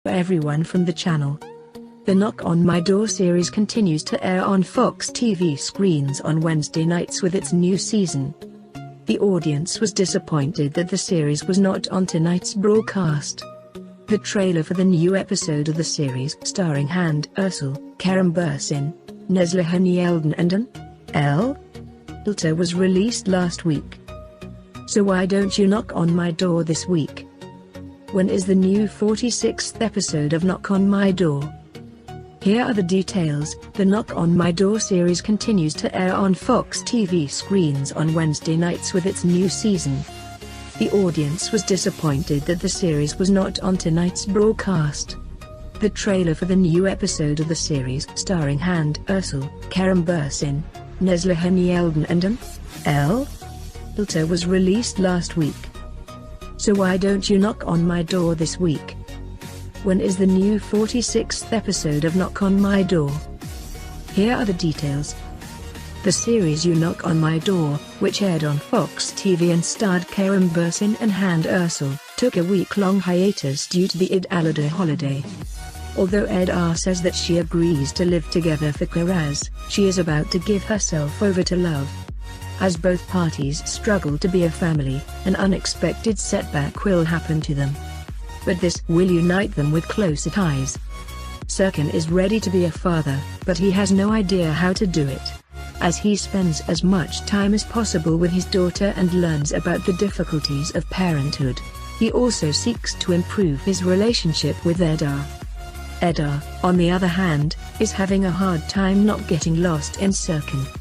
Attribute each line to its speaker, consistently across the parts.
Speaker 1: everyone from the channel. The Knock on My Door series continues to air on Fox TV screens on Wednesday nights with its new season. The audience was disappointed that the series was not on tonight's broadcast. The trailer for the new episode of the series, starring Hand Ursel, Kerem Bürsin, Neslihan Yıldırım and L. Ilter, was released last week. So why don't you knock on my door this week? When is the new 46th episode of Knock on My Door? Here are the details. The Knock on My Door series continues to air on Fox TV screens on Wednesday nights with its new season. The audience was disappointed that the series was not on tonight's broadcast. The trailer for the new episode of the series, starring Hand Ursel, Kerem Bürsin, Neslihan Yıldırım and L. Ilter, was released last week. So why don't you knock on my door this week? When is the new 46th episode of Knock on My Door? Here are the details. The series You Knock on My Door, which aired on Fox TV and starred Kerem Bürsin and Hand Ursel, took a week-long hiatus due to the Eid al-Adha holiday. Although Eda says that she agrees to live together for Kiraz, she is about to give herself over to love. As both parties struggle to be a family, an unexpected setback will happen to them. But this will unite them with closer ties. Serkan is ready to be a father, but he has no idea how to do it. As he spends as much time as possible with his daughter and learns about the difficulties of parenthood, he also seeks to improve his relationship with Eda. Eda, on the other hand, is having a hard time not getting lost in Serkan.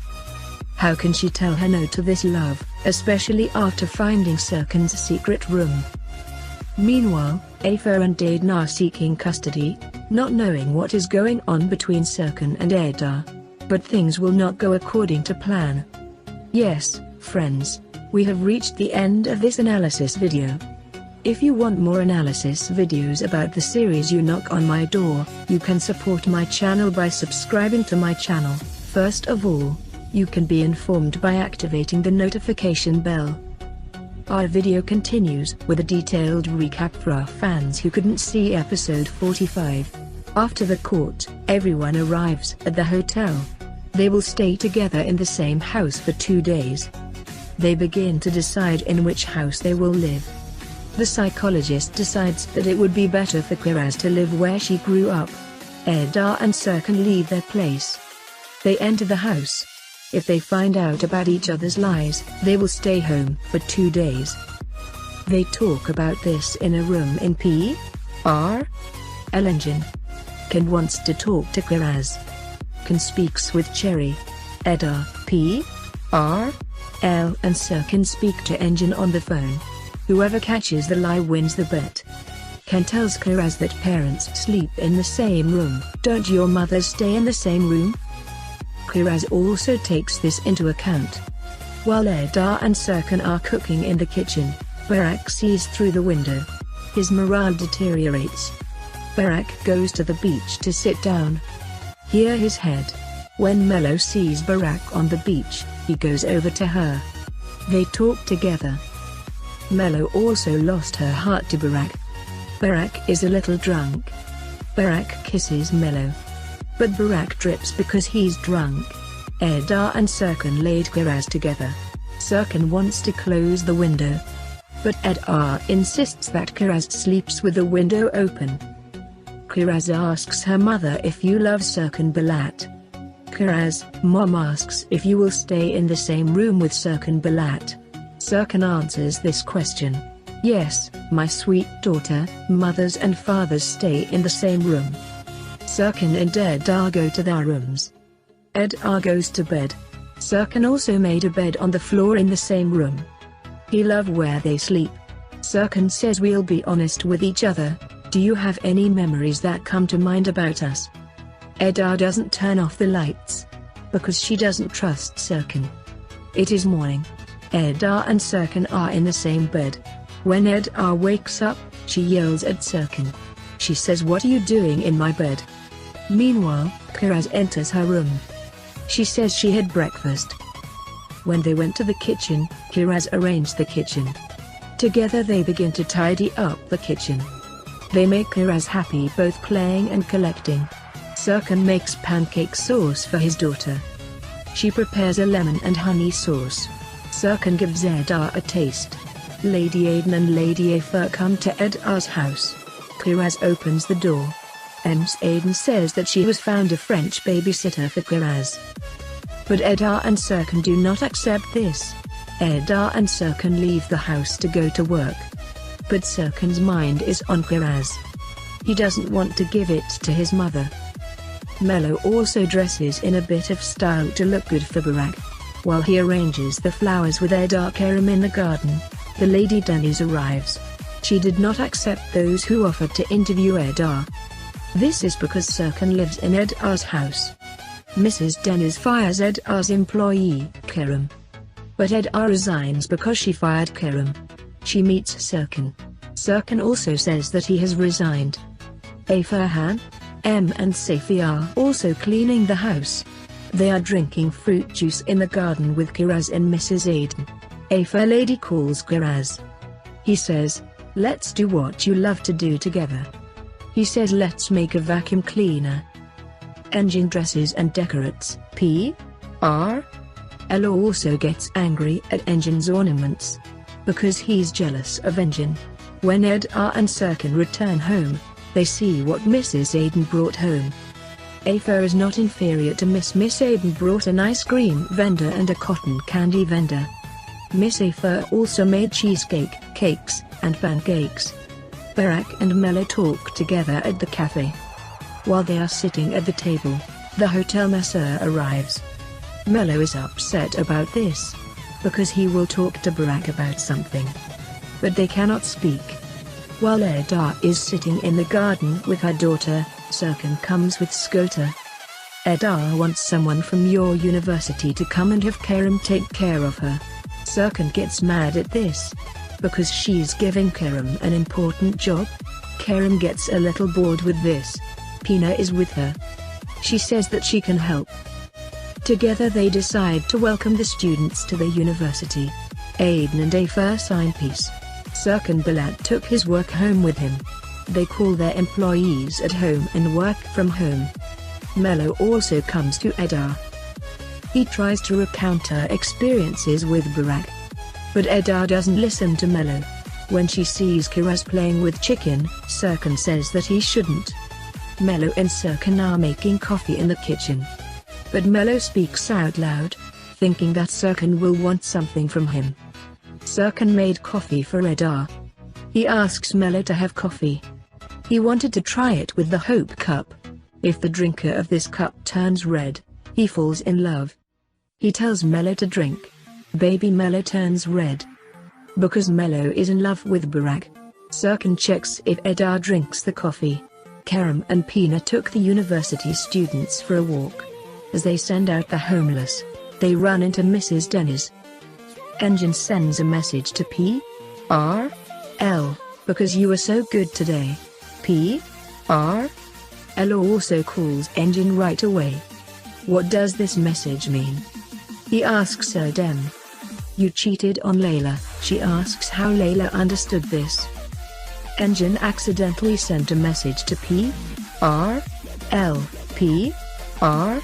Speaker 1: How can she tell her no to this love, especially after finding Serkan's secret room? Meanwhile, Afa and Aden are seeking custody, not knowing what is going on between Serkan and Eda. But things will not go according to plan. Yes, friends, we have reached the end of this analysis video. If you want more analysis videos about the series You Knock on My Door, you can support my channel by subscribing to my channel. First of all, you can be informed by activating the notification bell. Our video continues with a detailed recap for our fans who couldn't see episode 45. After the court, everyone arrives at the hotel. They will stay together in the same house for 2 days. They begin to decide in which house they will live. The psychologist decides that it would be better for Kiraz to live where she grew up. Eda and Serkan leave their place. They enter the house. If they find out about each other's lies, they will stay home for 2 days. They talk about this in a room in P.R. Engine. Ken wants to talk to Kiraz. Ken speaks with Cherry. Eda, P.R. L and Serkan speak to Engine on the phone. Whoever catches the lie wins the bet. Ken tells Kiraz that parents sleep in the same room. Don't your mothers stay in the same room? Kiraz also takes this into account. While Eda and Serkan are cooking in the kitchen, Barak sees through the window. His morale deteriorates. Barak goes to the beach to sit down. Hear his head. When Melo sees Barak on the beach, he goes over to her. They talk together. Melo also lost her heart to Barak. Barak is a little drunk. Barak kisses Melo. But Barak drips because he's drunk. Eda and Serkan laid Kiraz together. Serkan wants to close the window. But Eda insists that Kiraz sleeps with the window open. Kiraz asks her mother if you love Serkan Balat. Kiraz, Mom asks if you will stay in the same room with Serkan Balat. Serkan answers this question. Yes, my sweet daughter, mothers and fathers stay in the same room. Serkan and Eda go to their rooms. Eda goes to bed. Serkan also made a bed on the floor in the same room. He loves where they sleep. Serkan says we'll be honest with each other. Do you have any memories that come to mind about us? Eda doesn't turn off the lights. Because she doesn't trust Serkan. It is morning. Eda and Serkan are in the same bed. When Eda wakes up, she yells at Serkan. She says, "What are you doing in my bed?" Meanwhile, Kiraz enters her room. She says she had breakfast. When they went to the kitchen, Kiraz arranged the kitchen. Together they begin to tidy up the kitchen. They make Kiraz happy both playing and collecting. Serkan makes pancake sauce for his daughter. She prepares a lemon and honey sauce. Serkan gives Edar a taste. Lady Aiden and Lady Afer come to Edar's house. Kiraz opens the door. Ms. Aiden says that she has found a French babysitter for Kiraz. But Edar and Serkan do not accept this. Edar and Serkan leave the house to go to work. But Serkan's mind is on Kiraz. He doesn't want to give it to his mother. Melo also dresses in a bit of style to look good for Burak. While he arranges the flowers with Edar Kerem in the garden, the Lady Deniz arrives. She did not accept those who offered to interview Edar. This is because Serkan lives in Edar's house. Mrs. Deniz fires Edar's employee, Kerem. But Edar resigns because she fired Kerem. She meets Serkan. Serkan also says that he has resigned. Aferhan, and Safi are also cleaning the house. They are drinking fruit juice in the garden with Kiraz and Mrs. Aiden. Afer Lady calls Kiraz. He says, "Let's do what you love to do together." He says, "Let's make a vacuum cleaner." Engin dresses and decorates. Ella also gets angry at Engin's ornaments. Because he's jealous of Engin. When Edar and Serkan return home, they see what Mrs. Aiden brought home. Afer is not inferior to Miss Aiden brought an ice cream vendor and a cotton candy vendor. Miss Afer also made cheesecake, cakes, and pancakes. Burak and Melo talk together at the cafe. While they are sitting at the table, the hotel masseur arrives. Melo is upset about this, because he will talk to Burak about something. But they cannot speak. While Edar is sitting in the garden with her daughter, Serkan comes with Skota. Edar wants someone from your university to come and have Kerem take care of her. Serkan gets mad at this, because she's giving Kerem an important job. Kerem gets a little bored with this. Pina is with her. She says that she can help. Together they decide to welcome the students to the university. Aiden and Afer sign peace. Serkan Balat took his work home with him. They call their employees at home and work from home. Melo also comes to Edar. He tries to recount her experiences with Burak. But Edar doesn't listen to Melo. When she sees Kiraz playing with chicken, Serkan says that he shouldn't. Melo and Serkan are making coffee in the kitchen. But Melo speaks out loud, thinking that Serkan will want something from him. Serkan made coffee for Edar. He asks Melo to have coffee. He wanted to try it with the Hope Cup. If the drinker of this cup turns red, he falls in love. He tells Melo to drink. Baby Melo turns red. Because Melo is in love with Burak. Serkan checks if Edar drinks the coffee. Kerem and Pina took the university students for a walk. As they send out the homeless, they run into Mrs. Deniz. Engin sends a message to P.R.L. because you were so good today. P.R.L. also calls Engin right away. What does this message mean? He asks Erdem. You cheated on Layla. She asks how Layla understood this. Engin accidentally sent a message to P.R.L. P.R.L.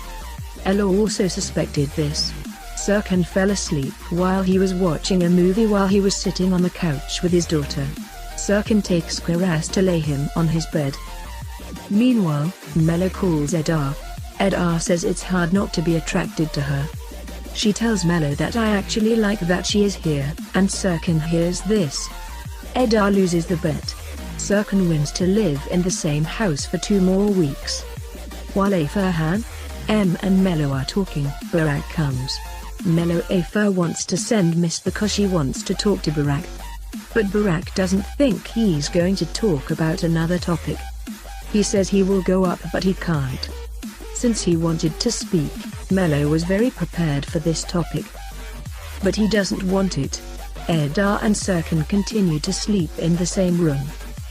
Speaker 1: also suspected this. Serkan fell asleep while he was watching a movie while he was sitting on the couch with his daughter. Serkan takes Kiraz to lay him on his bed. Meanwhile, Melo calls Edar. Edar says it's hard not to be attracted to her. She tells Melo that I actually like that she is here, and Serkan hears this. Edar loses the bet. Serkan wins to live in the same house for 2 more weeks. While Aferhan, and Melo are talking, Burak comes. Melo Afer wants to send Miss because she wants to talk to Burak. But Burak doesn't think he's going to talk about another topic. He says he will go up but he can't. Since he wanted to speak, Melo was very prepared for this topic. But he doesn't want it. Edar and Serkan continue to sleep in the same room.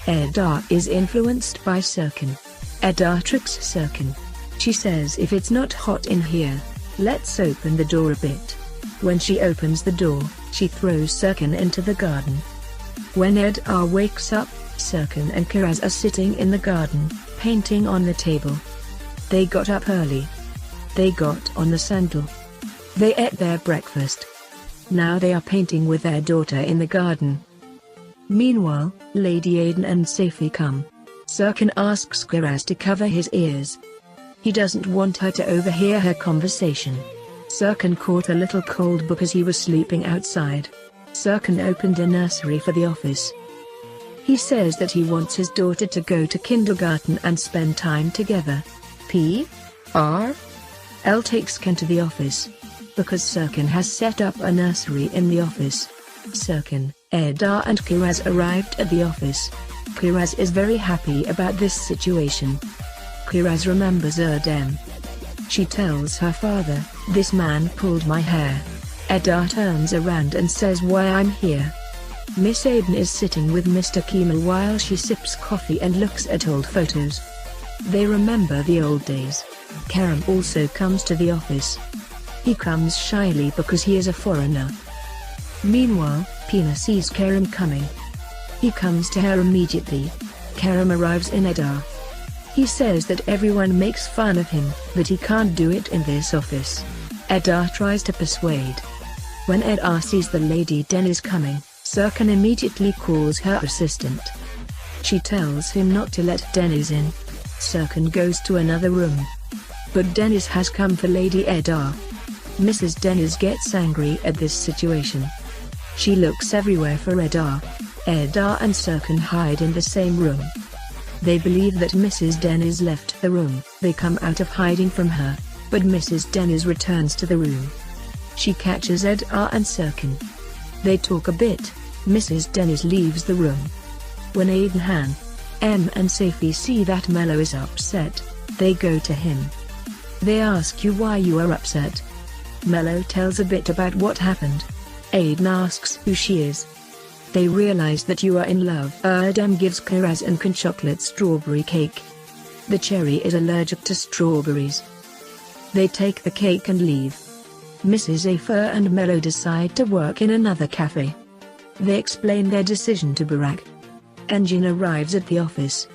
Speaker 1: Edar is influenced by Serkan. Edar tricks Serkan. She says if it's not hot in here, let's open the door a bit. When she opens the door, she throws Serkan into the garden. When Edar wakes up, Serkan and Kiraz are sitting in the garden, painting on the table. They got up early. They got on the sandal. They ate their breakfast. Now they are painting with their daughter in the garden. Meanwhile, Lady Aiden and Safi come. Serkan asks Kiraz to cover his ears. He doesn't want her to overhear her conversation. Serkan caught a little cold because he was sleeping outside. Serkan opened a nursery for the office. He says that he wants his daughter to go to kindergarten and spend time together. P.R. L takes Ken to the office. Because Serkan has set up a nursery in the office. Serkan, Eda and Kiraz arrived at the office. Kiraz is very happy about this situation. Kiraz remembers Erdem. She tells her father, "This man pulled my hair." Eda turns around and says, "Why I'm here." Miss Aiden is sitting with Mr. Kemal while she sips coffee and looks at old photos. They remember the old days. Kerem also comes to the office. He comes shyly because he is a foreigner. Meanwhile, Pina sees Kerem coming. He comes to her immediately. Kerem arrives in Eda. He says that everyone makes fun of him, but he can't do it in this office. Eda tries to persuade. When Eda sees the Lady Deniz coming, Serkan immediately calls her assistant. She tells him not to let Deniz in. Serkan goes to another room. But Deniz has come for Lady Eda. Mrs. Deniz gets angry at this situation. She looks everywhere for Eda. Eda and Serkan hide in the same room. They believe that Mrs. Deniz left the room. They come out of hiding from her, but Mrs. Deniz returns to the room. She catches Eda and Serkan. They talk a bit. Mrs. Deniz leaves the room. When Aiden, M and Safi see that Mello is upset, they go to him. They ask you why you are upset. Mello tells a bit about what happened. Aiden asks who she is. They realize that you are in love. Erdem gives Kiraz and Ken chocolate strawberry cake. The cherry is allergic to strawberries. They take the cake and leave. Mrs. Afer and Mello decide to work in another cafe. They explain their decision to Barak. Engin arrives at the office.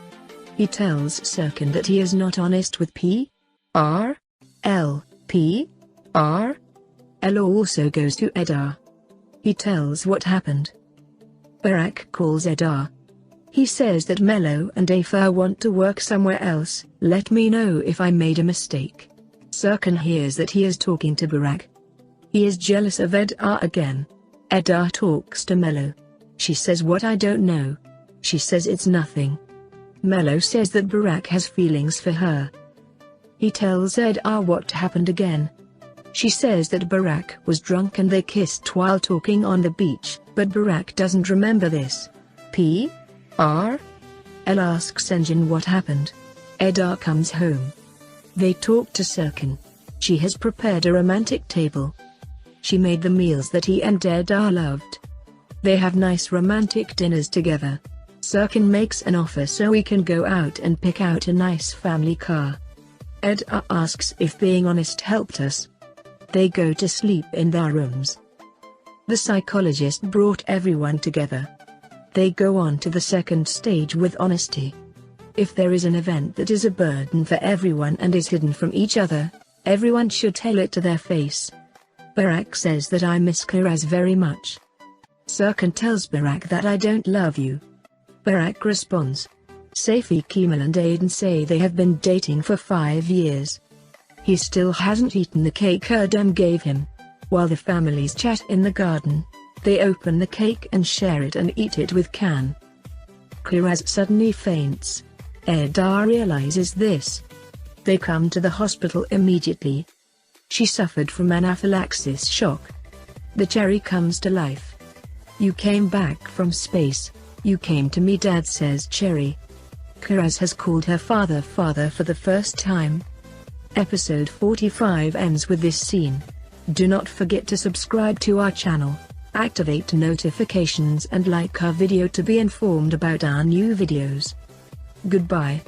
Speaker 1: He tells Serkan that he is not honest with P.R. L. P.R. L also goes to Eda. He tells what happened. Barak calls Eda. He says that Mello and Afer want to work somewhere else. Let me know if I made a mistake. Serkan hears that he is talking to Barak. He is jealous of Eda again. Eda talks to Mello. She says, "What? I don't know." She says it's nothing. Mello says that Barak has feelings for her. He tells Eda what happened again. She says that Barak was drunk and they kissed while talking on the beach, but Barak doesn't remember this. P.R. L asks Engin what happened. Eda comes home. They talk to Serkan. She has prepared a romantic table. She made the meals that he and Eda loved. They have nice romantic dinners together. Serkan makes an offer so we can go out and pick out a nice family car. Eda asks if being honest helped us. They go to sleep in their rooms. The psychologist brought everyone together. They go on to the second stage with honesty. If there is an event that is a burden for everyone and is hidden from each other, everyone should tell it to their face. Barak says that I miss Kiraz very much. Serkan tells Barak that I don't love you. Barak responds. Safi, Kemal and Aiden say they have been dating for 5 years. He still hasn't eaten the cake Erdem gave him. While the families chat in the garden, they open the cake and share it and eat it with Can. Kiraz suddenly faints. Eda realizes this. They come to the hospital immediately. She suffered from anaphylaxis shock. The cherry comes to life. You came back from space. You came to me, Dad, says Cherry. Kiraz has called her father father for the first time. Episode 45 ends with this scene. Do not forget to subscribe to our channel, activate notifications and like our video to be informed about our new videos. Goodbye.